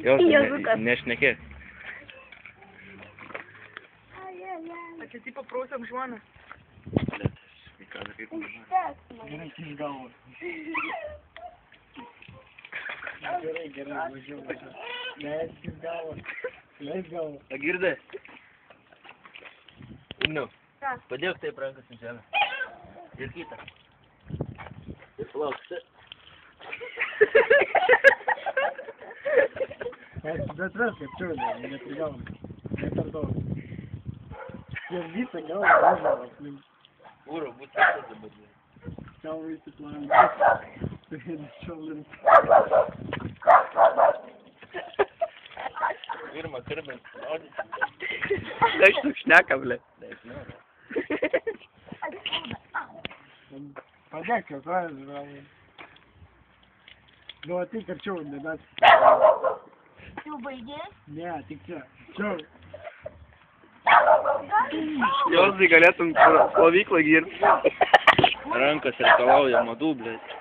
Jos, nešnekėk. Čia tipo prausiam žmonės. Gerai, iš galvos. Gerai, važiuoju. Leis iš galvos. Agirdai? Nu, padėk taip rankas ant žemę. Ir kitą. Lauk, Bet viskas, čiūdė, neprigauna. Ne per daug. Jie visą galvą važiavo aplink. Uro, būt visą dabar. Čiau visi planas. Šiaulin. Pirmą kartą rodyti. Aš tu šneka, ble. Padėk, jau pradėjau. Nu, atik arčiau, bet... Jau baigė? Ne, tik čia. Čiau. Jos, galėtum plovyklą girti. Rankas reikalauja madų, blėt.